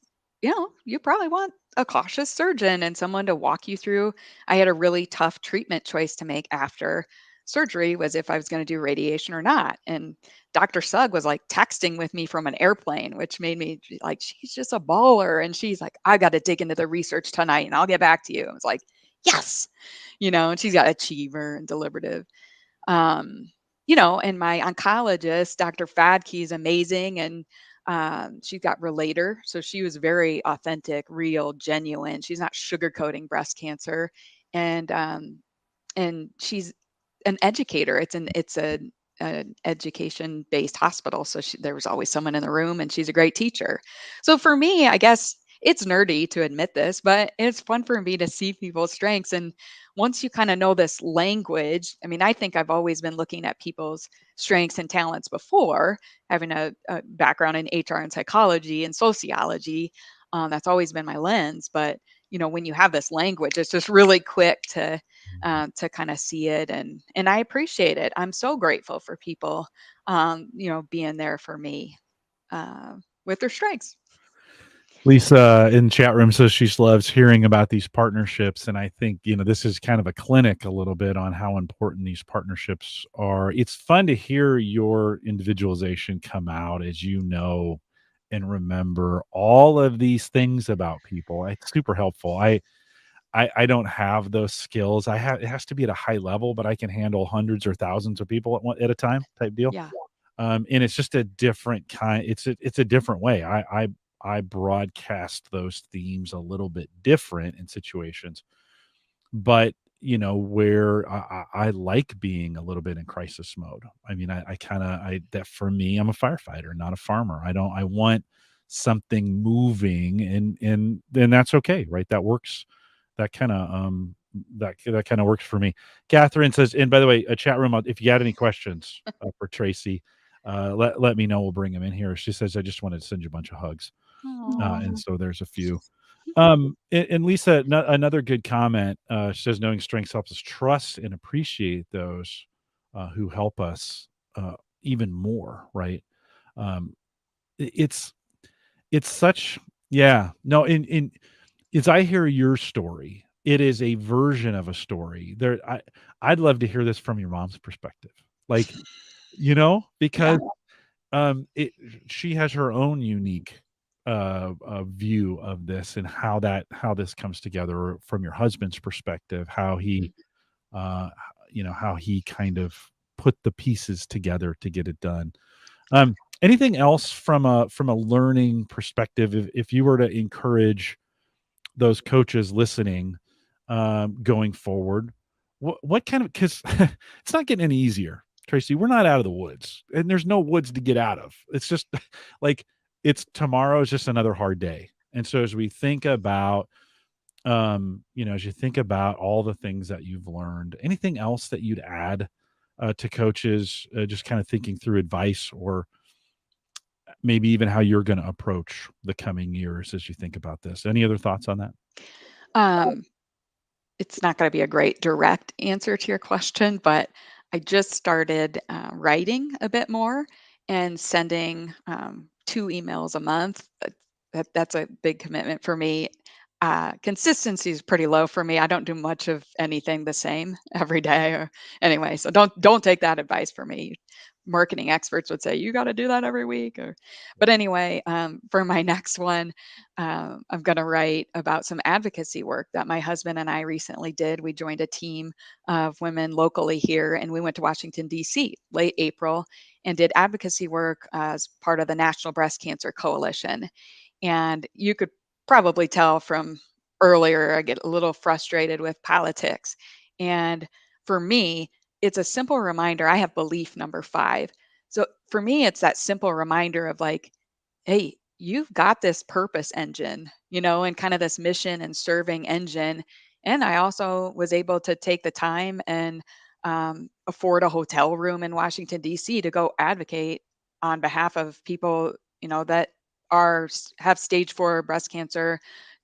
you probably want a cautious surgeon and someone to walk you through. I had a really tough treatment choice to make after surgery, was if I was going to do radiation or not. And Dr. Sugg was like texting with me from an airplane, which made me like, she's just a baller. And she's like, I got to dig into the research tonight and I'll get back to you. I was like, yes, and she's got achiever and deliberative. Um, and my oncologist, Dr. Fadke, is amazing. And she's got relator. So she was very authentic, real, genuine. She's not sugarcoating breast cancer. And she's an educator. An education based hospital. So there was always someone in the room, and she's a great teacher. So for me, I guess it's nerdy to admit this, but it's fun for me to see people's strengths. And once you kind of know this language, I mean, I think I've always been looking at people's strengths and talents before, having a background in HR and psychology and sociology. That's always been my lens. But when you have this language, it's just really quick to kind of see it, and I appreciate it. I'm so grateful for people, being there for me uh, with their strengths. Lisa in chat room says she loves hearing about these partnerships. And I think, this is kind of a clinic a little bit on how important these partnerships are. It's fun to hear your individualization come out as and remember all of these things about people. It's super helpful. I don't have those skills. It has to be at a high level, but I can handle hundreds or thousands of people at a time type deal. Yeah. And it's just a different kind. It's a different way. I broadcast those themes a little bit different in situations, but where I like being a little bit in crisis mode. I mean, I kind of that for me, I'm a firefighter, not a farmer. I want something moving, and then that's okay, right? That works. That kind of that kind of works for me. Catherine says, and by the way, a chat room. If you had any questions for Tracy, let me know. We'll bring them in here. She says, I just wanted to send you a bunch of hugs, and so there's a few. And Lisa, another good comment. She says, knowing strengths helps us trust and appreciate those who help us even more. Right? Um, it's such, yeah. No, in as I hear your story, it is a version of a story. I'd love to hear this from your mom's perspective, like Yeah. because it she has her own unique view of this and how this comes together from your husband's perspective, how he uh how he kind of put the pieces together to get it done. Anything else from a learning perspective, if you were to encourage those coaches listening going forward, what kind of, because it's not getting any easier, Tracy. We're not out of the woods, and there's no woods to get out of. It's just like it's tomorrow is just another hard day. And so as we think about as you think about all the things that you've learned, anything else that you'd add to coaches, just kind of thinking through advice, or maybe even how you're going to approach the coming years as you think about this? Any other thoughts on that? Um, it's not going to be a great direct answer to your question, but I just started writing a bit more and sending 2 emails a month. That's a big commitment for me. Consistency is pretty low for me. I don't do much of anything the same every day. Or anyway, so don't take that advice from me. Marketing experts would say you got to do that every week. But anyway, for my next one, I'm going to write about some advocacy work that my husband and I recently did. We joined a team of women locally here, and we went to Washington, D.C. late April and did advocacy work as part of the National Breast Cancer Coalition. And you could probably tell from earlier, I get a little frustrated with politics. And for me, it's a simple reminder. I have belief number 5. So for me, it's that simple reminder of like, hey, you've got this purpose engine, and kind of this mission and serving engine. And I also was able to take the time and afford a hotel room in Washington, D.C. to go advocate on behalf of people, that have stage 4 breast cancer,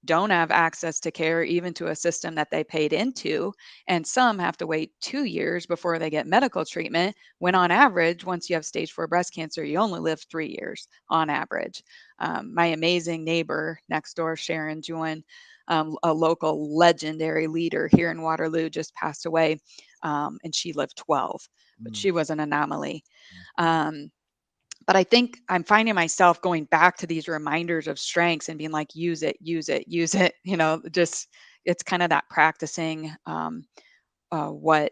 don't have access to care, even to a system that they paid into. And some have to wait 2 years before they get medical treatment, when on average, once you have stage 4 breast cancer, you only live 3 years on average. My amazing neighbor next door, Sharon Jewin, a local legendary leader here in Waterloo, just passed away, and she lived 12, but she was an anomaly. Um, but I think I'm finding myself going back to these reminders of strengths and being like, use it, use it, use it, just it's kind of that practicing what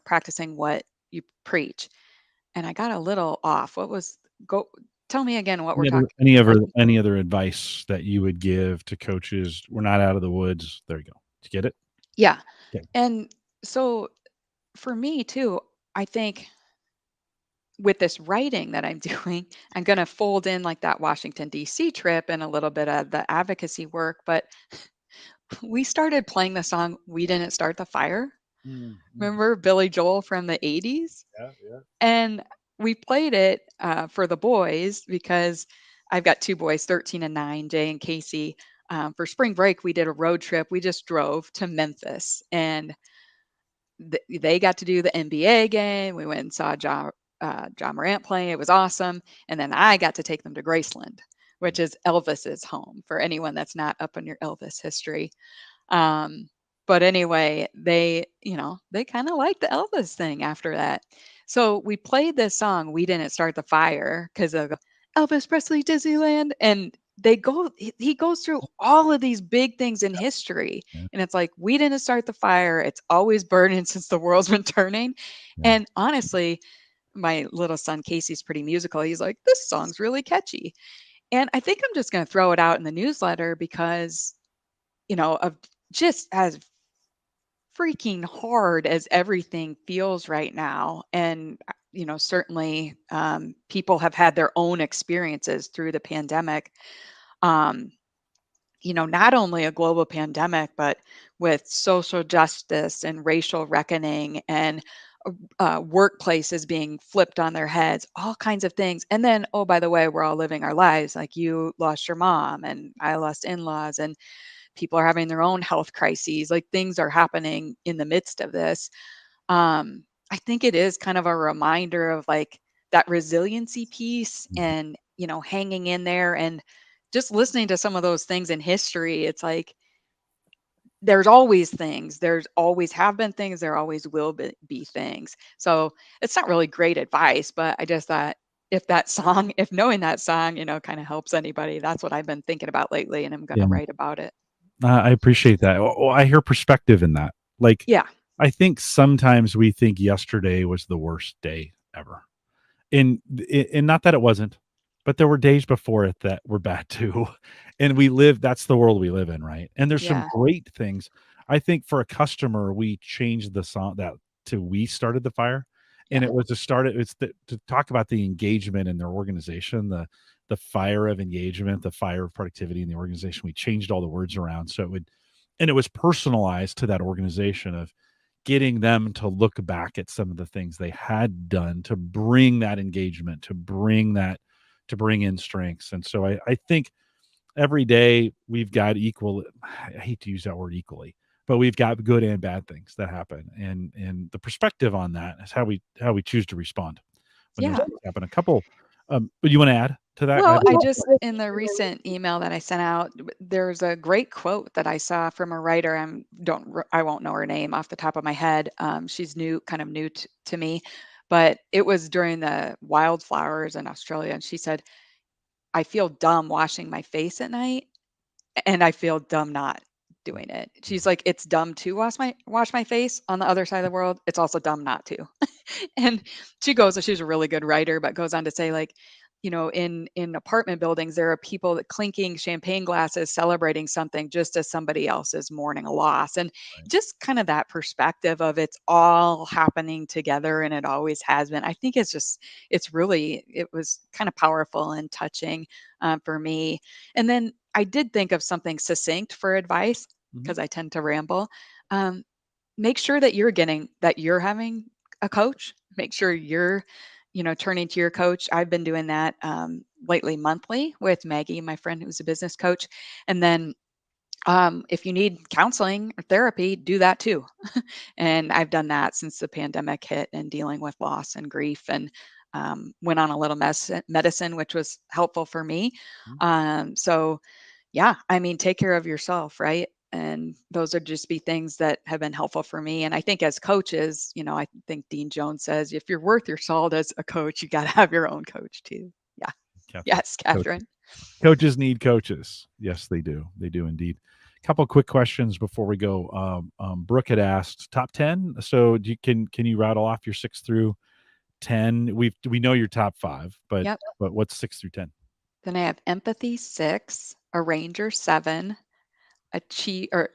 practicing what you preach. And I got a little off. What was go? Tell me again what we're Any other talking. any Like, other any other advice that you would give to coaches? We're not out of the woods. There you go. Did you get it? yeah. Okay. And so for me too, I think with this writing that I'm doing, I'm going to fold in like that Washington, D.C. trip and a little bit of the advocacy work. But we started playing the song We Didn't Start the Fire. Mm. Remember Billy Joel from the 80s? Yeah, yeah. And we played it for the boys because I've got two boys, 13 and 9, Jay and Casey. For spring break, we did a road trip. We just drove to Memphis and they got to do the NBA game. We went and saw John Morant playing. It was awesome. And then I got to take them to Graceland, which is Elvis's home for anyone that's not up on your Elvis history. Um, but anyway, they kind of liked the Elvis thing after that. So we played this song, We Didn't Start the Fire, because of Elvis Presley Disneyland. And he goes through all of these big things in history. Yeah, And it's like, we didn't start the fire. It's always burning since the world's been turning. yeah, And honestly, my little son Casey's pretty musical. He's like, this song's really catchy. And I think I'm just going to throw it out in the newsletter because, of just as freaking hard as everything feels right now. And, certainly people have had their own experiences through the pandemic. Um, not only a global pandemic, but with social justice and racial reckoning and workplaces being flipped on their heads, all kinds of things. And then, oh, by the way, we're all living our lives. Like you lost your mom, and I lost in laws, and people are having their own health crises. Like things are happening in the midst of this. I think it is kind of a reminder of like that resiliency piece mhm, and, hanging in there and just listening to some of those things in history. It's like there's always things, there's always have been things, there always will be things. So it's not really great advice, but I just thought if knowing that song, kind of helps anybody, that's what I've been thinking about lately, and I'm going to yeah. write about it. I appreciate that. I hear perspective in that. Like, Yeah. I think sometimes we think yesterday was the worst day ever. And not that it wasn't, but there were days before it that were bad too. And that's the world we live in, right? And there's some Yeah. great things. I think for a customer, we changed the song that to We Started the Fire. And Yeah. it was to talk about the engagement in their organization, the fire of engagement, the fire of productivity in the organization. We changed all the words around so it was personalized to that organization of getting them to look back at some of the things they had done to bring that engagement, to bring in strengths. And so I think every day we've got equal, I hate to use that word equally, but we've got good and bad things that happen. And the perspective on that is how we choose to respond when those Yeah. things happen. A couple, but you want to add to that? Well, I just in the recent email that I sent out, there's a great quote that I saw from a writer. I won't know her name off the top of my head. She's kind of new to me, but it was during the wildflowers in Australia, and she said, "I feel dumb washing my face at night, and I feel dumb not doing it." She's like, "It's dumb to wash my face. On the other side of the world, it's also dumb not to." And she's a really good writer, but goes on to say like, in apartment buildings, there are people that clinking champagne glasses, celebrating something just as somebody else is mourning a loss. And just kind of that perspective of it's all happening together and it always has been. I think it was kind of powerful and touching for me. And then I did think of something succinct for advice Mhm. because I tend to ramble. Um, Make sure that you're having a coach. Make sure you're, turning to your coach. I've been doing that lately monthly with Maggie, my friend who's a business coach. And then if you need counseling or therapy, do that too. And I've done that since the pandemic hit and dealing with loss and grief, and went on a little medicine, which was helpful for me. Mhm. So yeah, I mean, take care of yourself, right? And those are just be things that have been helpful for me. And I think as coaches, I think Dean Jones says, if you're worth your salt as a coach, you got to have your own coach too. Yeah. Catherine. Yes, Coaches. Catherine. Coaches need coaches. Yes, they do. They do indeed. couple of quick questions before we go. Brooke had asked top 10. So can you rattle off your 6 through 10? We know your top 5, but Yep. what's 6 through 10? Then I have empathy 6, arranger 7, or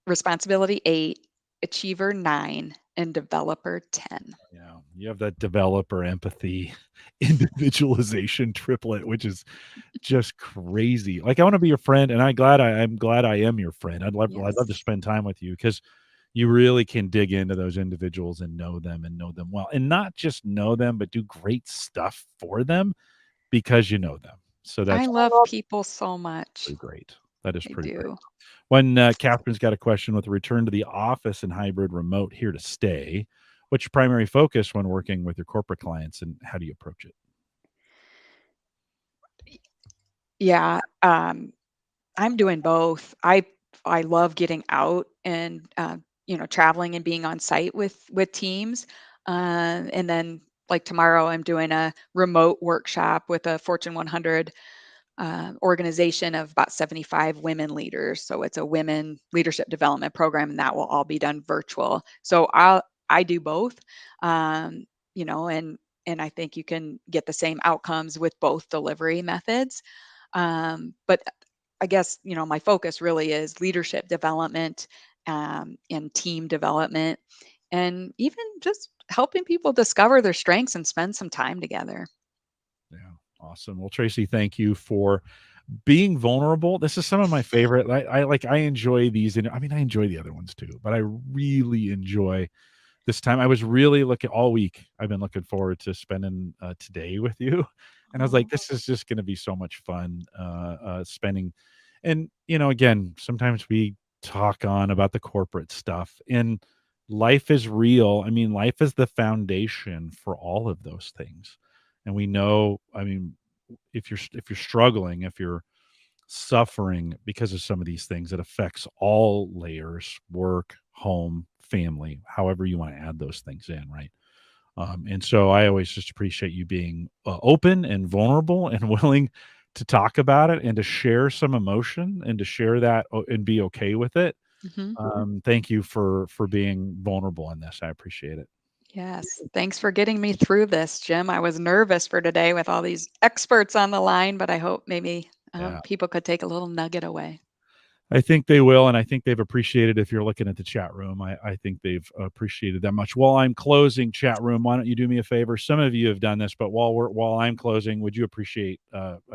responsibility 8, achiever 9, and developer 10. Yeah, you have that developer, empathy, individualization triplet, which is just crazy. Like, I want to be your friend, and I'm glad I am your friend. I'd love to Yes. spend time with you because you really can dig into those individuals and know them well, and not just know them, but do great stuff for them because you know them. So I that's love people so much. pretty great. That is I pretty great. do. When Catherine's got a question with the return to the office and hybrid remote here to stay, what's your primary focus when working with your corporate clients, and how do you approach it? Yeah, I'm doing both. I love getting out and traveling and being on site with teams. And then like tomorrow, I'm doing a remote workshop with a Fortune 100 organization of about 75 women leaders. So it's a women leadership development program, and that will all be done virtual. So I do both, um, and I think you can get the same outcomes with both delivery methods. But I guess my focus really is leadership development, and team development, and even just helping people discover their strengths and spend some time together. Yeah, awesome. Well, Tracy, thank you for being vulnerable. This is some of my favorite. I enjoy these, and I mean, I enjoy the other ones too, but I really enjoy this time. I was really looking all week. I've been looking forward to spending today with you, and I was like, Oh, this is just going to be so much fun spending. And again, sometimes we talk on about the corporate stuff, and life is real. I mean, life is the foundation for all of those things, and we know. I mean, if you're struggling, if you're suffering because of some of these things, it affects all layers: work, home, family, however you want to add those things in, right? And so I always just appreciate you being open and vulnerable and willing to talk about it and to share some emotion and to share that and be okay with it. mhm. Thank you for being vulnerable in this. I appreciate it. Yes. Thanks for getting me through this, Jim. I was nervous for today with all these experts on the line, but I hope maybe Yeah. people could take a little nugget away. I think they will, and I think they've appreciated. If you're looking at the chat room, I think they've appreciated that much. While I'm closing, chat room, why don't you do me a favor? Some of you have done this, but while I'm closing, would you appreciate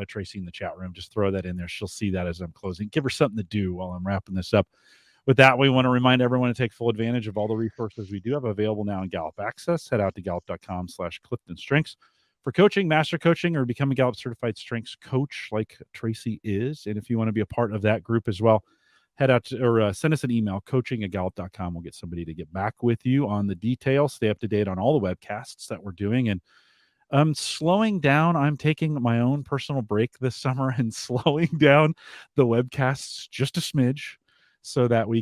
Tracy in the chat room? Just throw that in there. She'll see that as I'm closing. Give her something to do while I'm wrapping this up. With that, we want to remind everyone to take full advantage of all the resources we do have available now in Gallup Access. Head out to gallup.com/CliftonStrengths for coaching, master coaching, or become a Gallup certified strengths coach like Tracy is. And if you want to be a part of that group as well, head out to, or send us an email, coaching@gallup.com. We'll get somebody to get back with you on the details, stay up to date on all the webcasts that we're doing. And slowing down, I'm taking my own personal break this summer and slowing down the webcasts just a smidge so that I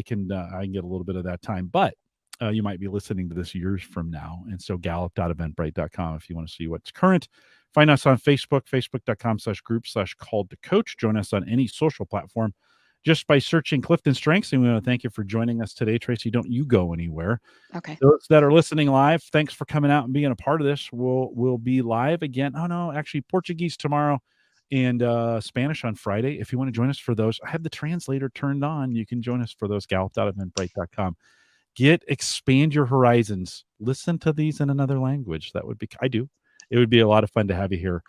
can get a little bit of that time. But you might be listening to this years from now. And so gallup.eventbrite.com if you want to see what's current. Find us on Facebook, facebook.com/group/called to coach. Join us on any social platform just by searching Clifton Strengths. And we want to thank you for joining us today. Tracy, don't you go anywhere. Okay. Those that are listening live, thanks for coming out and being a part of this. We'll be live again. Oh no, actually Portuguese tomorrow and Spanish on Friday. If you want to join us for those, I have the translator turned on. You can join us for those, gallup.eventbrite.com. Expand your horizons. Listen to these in another language. That would be, I do. It would be a lot of fun to have you here